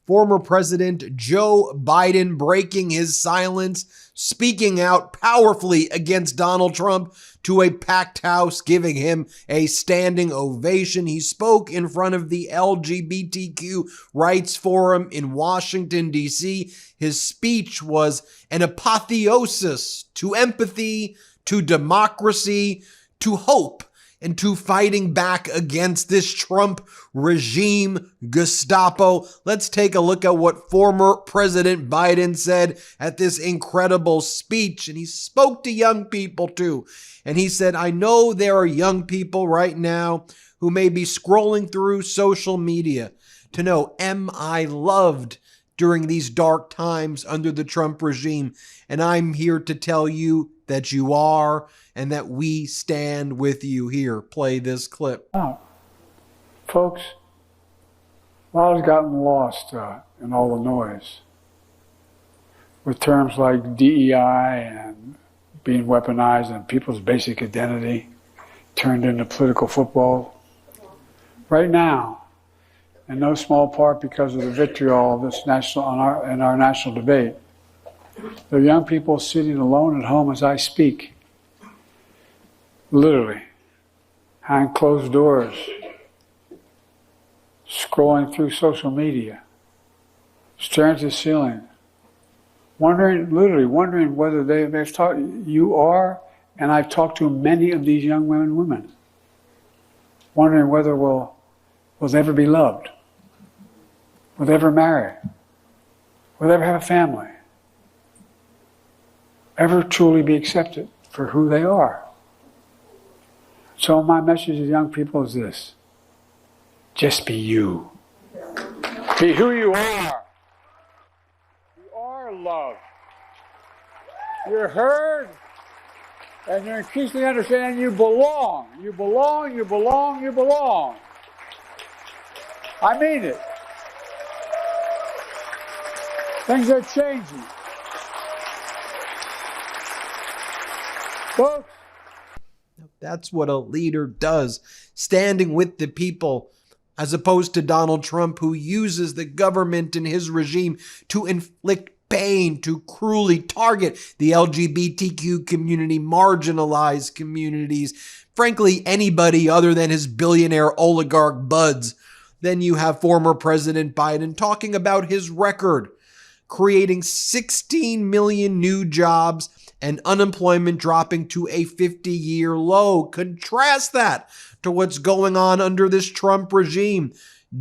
former President Joe Biden breaking his silence, speaking out powerfully against Donald Trump to a packed house, giving him a standing ovation. He spoke in front of the LGBTQ Rights Forum in Washington, D.C. His speech was an apotheosis to empathy, to democracy, to hope, and to fighting back against this Trump regime Gestapo. Let's take a look at what former President Biden said at this incredible speech. And he spoke to young people too. And he said, I know there are young people right now who may be scrolling through social media to know, am I loved during these dark times under the Trump regime? And I'm here to tell you that you are, and that we stand with you. Here, play this clip. Oh, folks, a lot has gotten lost in all the noise with terms like DEI and being weaponized and people's basic identity turned into political football. Right now, in no small part because of the vitriol of this in our national debate, there are young people sitting alone at home as I speak, literally, behind closed doors, scrolling through social media, staring at the ceiling, literally wondering whether they've talked, you are, and I've talked to many of these young women, wondering whether will they ever be loved, will they ever marry, will they ever have a family, ever truly be accepted for who they are. So my message to young people is this: just be you. Be who you are. You are loved. You're heard, and you're increasingly understanding you belong. You belong, you belong, you belong. I mean it. Things are changing. Folks, that's what a leader does, standing with the people, as opposed to Donald Trump, who uses the government and his regime to inflict pain, to cruelly target the LGBTQ community, marginalized communities, frankly, anybody other than his billionaire oligarch buds. Then you have former President Biden talking about his record, creating 16 million new jobs and unemployment dropping to a 50-year low. Contrast that to what's going on under this Trump regime.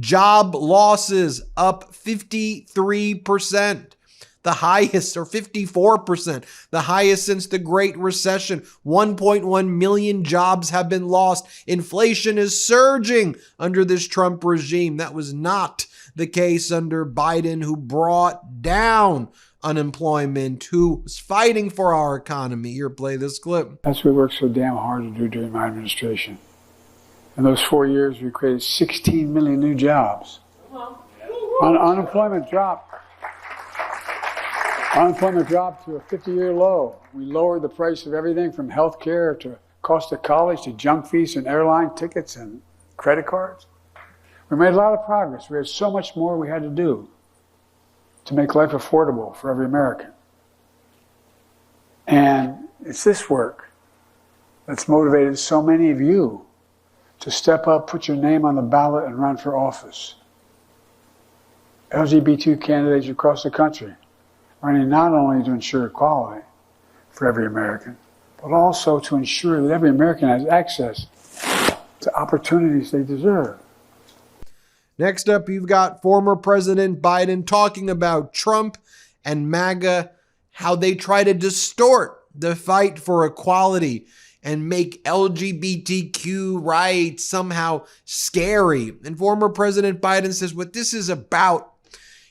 Job losses up 53%, the highest, or 54%, the highest since the Great Recession. 1.1 million jobs have been lost. Inflation is surging under this Trump regime. That was not the case under Biden, who brought down unemployment, who was fighting for our economy. Here, play this clip. That's what we worked so damn hard to do during my administration. In those 4 years, we created 16 million new jobs. Unemployment dropped. Unemployment dropped to a 50-year low. We lowered the price of everything from health care to cost of college to junk fees and airline tickets and credit cards. We made a lot of progress. We had so much more we had to do to make life affordable for every American. And it's this work that's motivated so many of you to step up, put your name on the ballot, and run for office. LGBT candidates across the country running not only to ensure equality for every American, but also to ensure that every American has access to opportunities they deserve. Next up, you've got former President Biden talking about Trump and MAGA, how they try to distort the fight for equality and make LGBTQ rights somehow scary. And former President Biden says what this is about,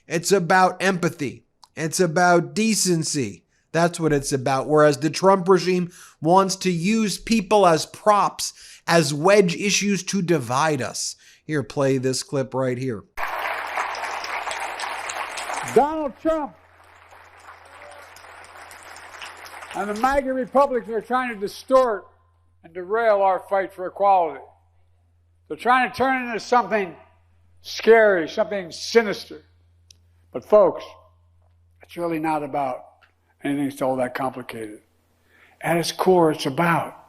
it's about empathy. It's about decency. That's what it's about. Whereas the Trump regime wants to use people as props, as wedge issues to divide us. Here, play this clip right here. Donald Trump and the MAGA Republicans are trying to distort and derail our fight for equality. They're trying to turn it into something scary, something sinister. But folks, it's really not about anything that's all that complicated. At its core, it's about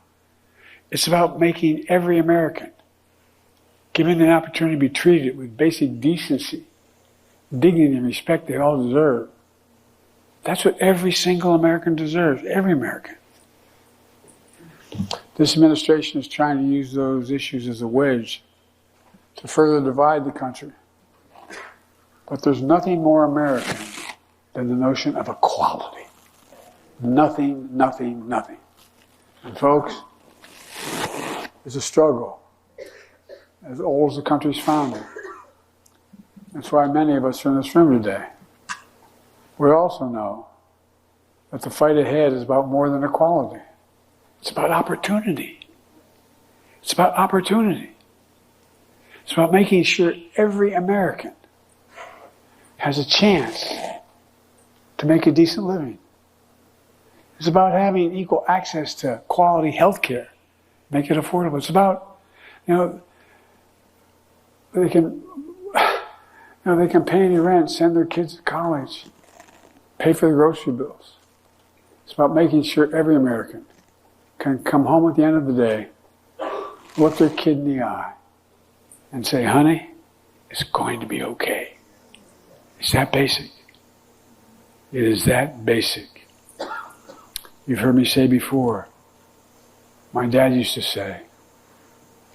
making every American, given the opportunity to be treated with basic decency, dignity, and respect they all deserve. That's what every single American deserves, every American. This administration is trying to use those issues as a wedge to further divide the country. But there's nothing more American than the notion of equality. Nothing, nothing, nothing. And folks, it's a struggle as old as the country's founding. That's why many of us are in this room today. We also know that the fight ahead is about more than equality. It's about opportunity. It's about opportunity. It's about making sure every American has a chance to make a decent living. It's about having equal access to quality health care, make it affordable. It's about, they can pay any rent, send their kids to college, pay for the grocery bills. It's about making sure every American can come home at the end of the day, look their kid in the eye, and say, honey, it's going to be okay. It's that basic. It is that basic. You've heard me say before, my dad used to say,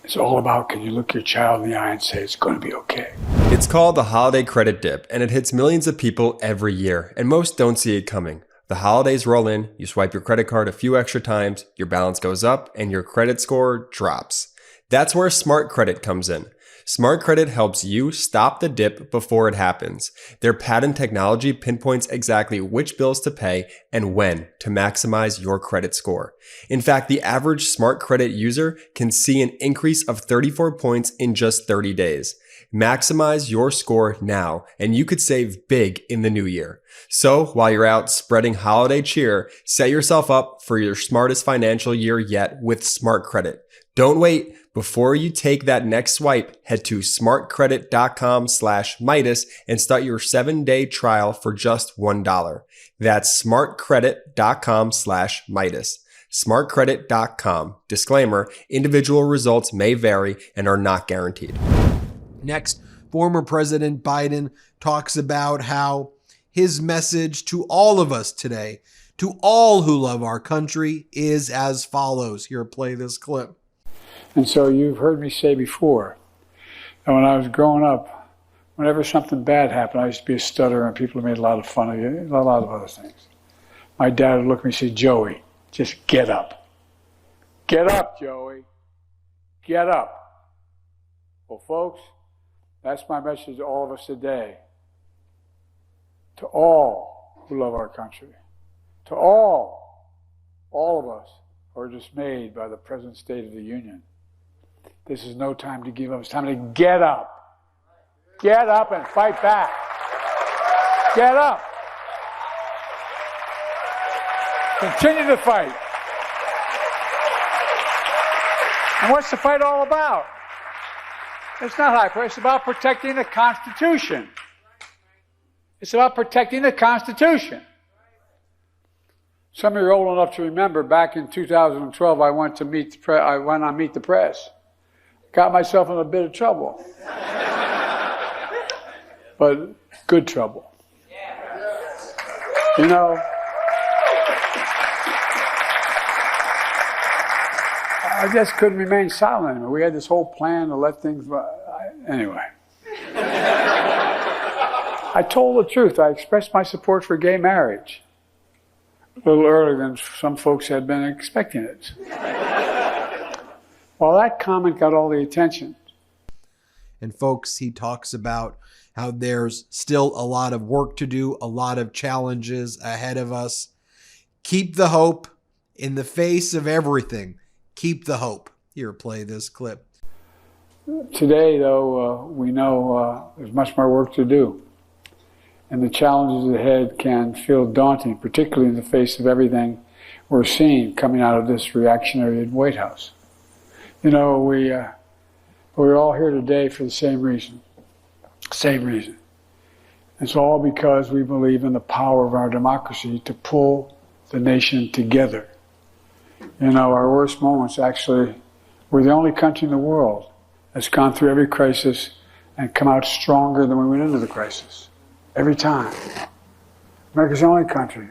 it's all about, can you look your child in the eye and say, it's going to be okay. It's called the holiday credit dip, and it hits millions of people every year, and most don't see it coming. The holidays roll in, you swipe your credit card a few extra times, your balance goes up, and your credit score drops. That's where Smart Credit comes in. Smart Credit helps you stop the dip before it happens. Their patent technology pinpoints exactly which bills to pay and when to maximize your credit score. In fact, the average Smart Credit user can see an increase of 34 points in just 30 days. Maximize your score now, and you could save big in the new year. So while you're out spreading holiday cheer, set yourself up for your smartest financial year yet with Smart Credit. Don't wait. Before you take that next swipe, head to smartcredit.com/Meidas and start your 7-day trial for just $1. That's smartcredit.com/Meidas. smartcredit.com. Disclaimer, individual results may vary and are not guaranteed. Next, former President Biden talks about how his message to all of us today, to all who love our country, is as follows. Here, play this clip. And so you've heard me say before that when I was growing up, whenever something bad happened, I used to be a stutterer and people made a lot of fun of you, a lot of other things. My dad would look at me and say, Joey, just get up. Get up, Joey. Get up. Well, folks, that's my message to all of us today. To all who love our country. To all of us who are dismayed by the present state of the Union. This is no time to give up. It's time to get up. Get up and fight back. Get up. Continue to fight. And what's the fight all about? It's not high praise. It's about protecting the Constitution. It's about protecting the Constitution. Some of you are old enough to remember back in 2012, I went on Meet the Press. Got myself in a bit of trouble. But good trouble. You know, I just couldn't remain silent anymore. We had this whole plan to let things... Anyway. I told the truth. I expressed my support for gay marriage a little earlier than some folks had been expecting it. Well, that comment got all the attention. And folks, he talks about how there's still a lot of work to do, a lot of challenges ahead of us. Keep the hope in the face of everything. Keep the hope. Here, play this clip. Today, though, we know there's much more work to do. And the challenges ahead can feel daunting, particularly in the face of everything we're seeing coming out of this reactionary White House. You know, we're all here today for the same reason. Same reason. It's all because we believe in the power of our democracy to pull the nation together. You know, our worst moments, actually, we're the only country in the world that's gone through every crisis and come out stronger than we went into the crisis. Every time. America's the only country.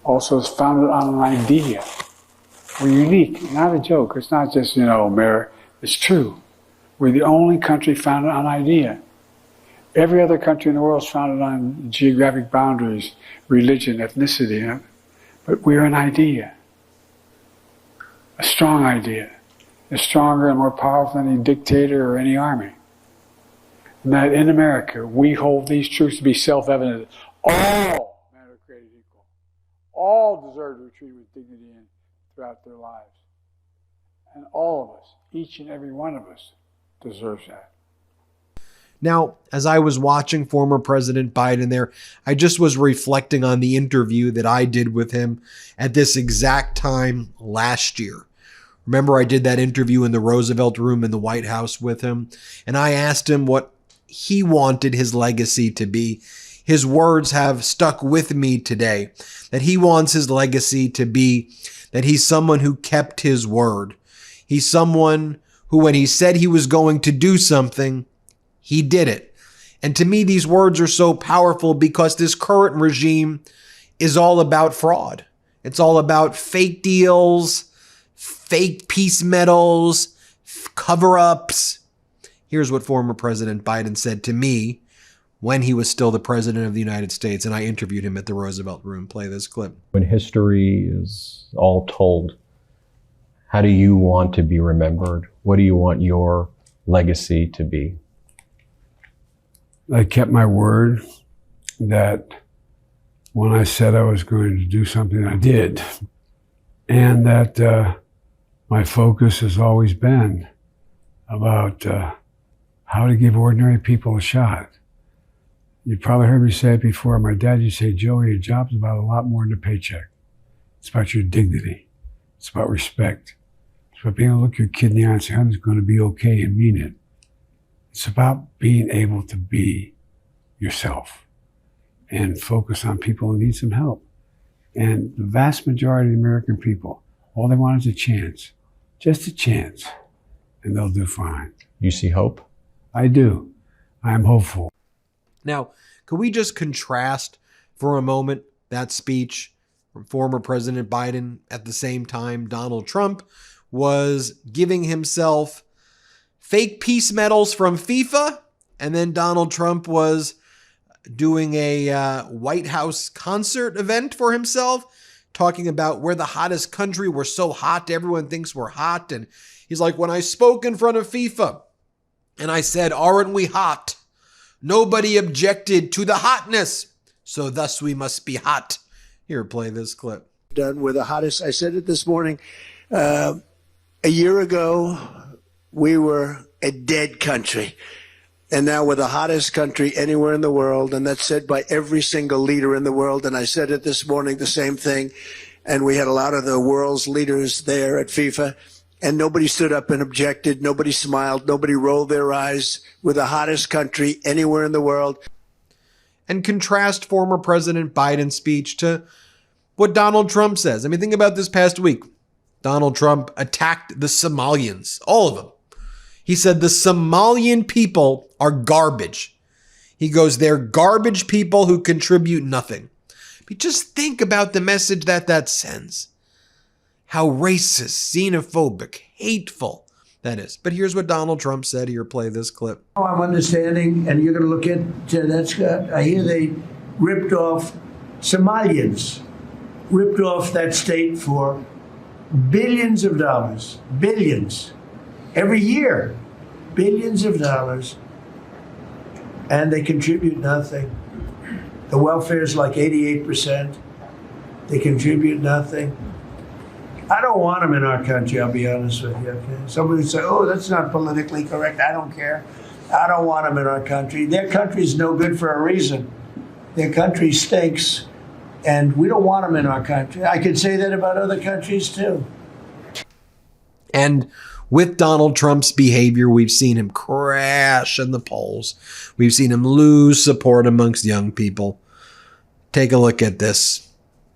Also, is founded on an idea. We're unique, not a joke. It's not just, you know, America. It's true. We're the only country founded on idea. Every other country in the world is founded on geographic boundaries, religion, ethnicity. You know? But we're an idea. A strong idea. It's stronger and more powerful than any dictator or any army. And that in America, we hold these truths to be self-evident. All men are created equal. All deserve to be treated with dignity throughout their lives. And all of us, each and every one of us, deserves that. Now, as I was watching former President Biden there, I just was reflecting on the interview that I did with him at this exact time last year. Remember, I did that interview in the Roosevelt Room in the White House with him, and I asked him what he wanted his legacy to be. His words have stuck with me today, that he wants his legacy to be that he's someone who kept his word. He's someone who, when he said he was going to do something, he did it. And to me, these words are so powerful because this current regime is all about fraud. It's all about fake deals, fake peace medals, cover-ups. Here's what former President Biden said to me when he was still the President of the United States, and I interviewed him at the Roosevelt Room. Play this clip. When history is all told, how do you want to be remembered? What do you want your legacy to be? I kept my word that when I said I was going to do something, I did. And that my focus has always been about how to give ordinary people a shot. You probably heard me say it before. My dad used to say, Joey, your job's about a lot more than a paycheck. It's about your dignity. It's about respect. It's about being able to look your kid in the eye and say, honey, it's going to be okay, and mean it. It's about being able to be yourself and focus on people who need some help. And the vast majority of the American people, all they want is a chance, just a chance, and they'll do fine. You see hope? I do. I'm hopeful. Now, could we just contrast for a moment that speech from former President Biden at the same time Donald Trump was giving himself fake peace medals from FIFA, and then Donald Trump was doing a White House concert event for himself, talking about we're the hottest country, we're so hot, everyone thinks we're hot. And he's like, when I spoke in front of FIFA and I said, aren't we hot? Nobody objected to the hotness, so thus we must be hot. Here, play this clip. Done with the hottest. I said it this morning. A year ago, we were a dead country. And now we're the hottest country anywhere in the world. And that's said by every single leader in the world. And I said it this morning, the same thing. And we had a lot of the world's leaders there at FIFA. And nobody stood up and objected. Nobody smiled. Nobody rolled their eyes. We're the hottest country anywhere in the world. And contrast former President Biden's speech to what Donald Trump says. I mean, think about this past week. Donald Trump attacked the Somalians, all of them. He said the Somalian people are garbage. He goes, they're garbage people who contribute nothing. But just think about the message that sends. How racist, xenophobic, hateful that is. But here's what Donald Trump said. Here, play this clip. I'm understanding, and you're going to look at that's. I hear they ripped off Somalians, ripped off that state for billions of dollars, billions, every year, billions of dollars, and they contribute nothing. The welfare is like 88%. They contribute nothing. I don't want them in our country, I'll be honest with you. Okay? Somebody say, oh, that's not politically correct. I don't care. I don't want them in our country. Their country's no good for a reason. Their country stinks, and we don't want them in our country. I could say that about other countries, too. And with Donald Trump's behavior, we've seen him crash in the polls. We've seen him lose support amongst young people. Take a look at this.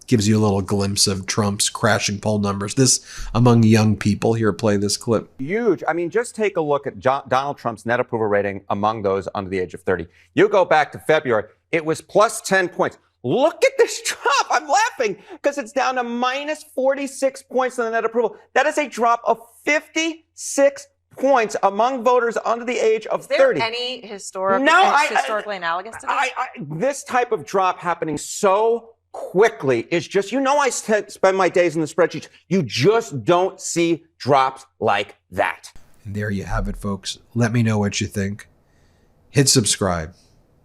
Gives you a little glimpse of Trump's crashing poll numbers. This among young people. Here, play this clip. Huge. I mean, just take a look at Donald Trump's net approval rating among those under the age of 30. You go back to February, it was plus 10 points. Look at this drop. I'm laughing because it's down to minus 46 points on the net approval. That is a drop of 56 points among voters under the age of 30. Is there any historically analogous to this? This type of drop happening so quickly is just, I spend my days in the spreadsheets. You just don't see drops like that. And there you have it, folks. Let me know what you think. Hit subscribe.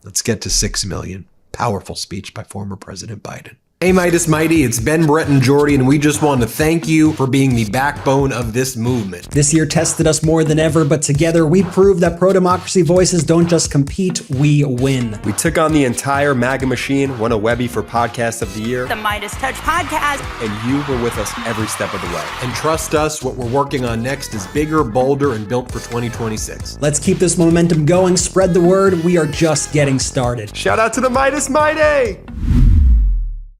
Let's get to 6 million. Powerful speech by former President Biden. Hey, Midas Mighty, it's Ben, Brett, and Jordy, and we just want to thank you for being the backbone of this movement. This year tested us more than ever, but together we proved that pro-democracy voices don't just compete, we win. We took on the entire MAGA machine, won a Webby for Podcast of the Year, the MeidasTouch podcast, and you were with us every step of the way. And trust us, what we're working on next is bigger, bolder, and built for 2026. Let's keep this momentum going, spread the word, we are just getting started. Shout out to the Midas Mighty!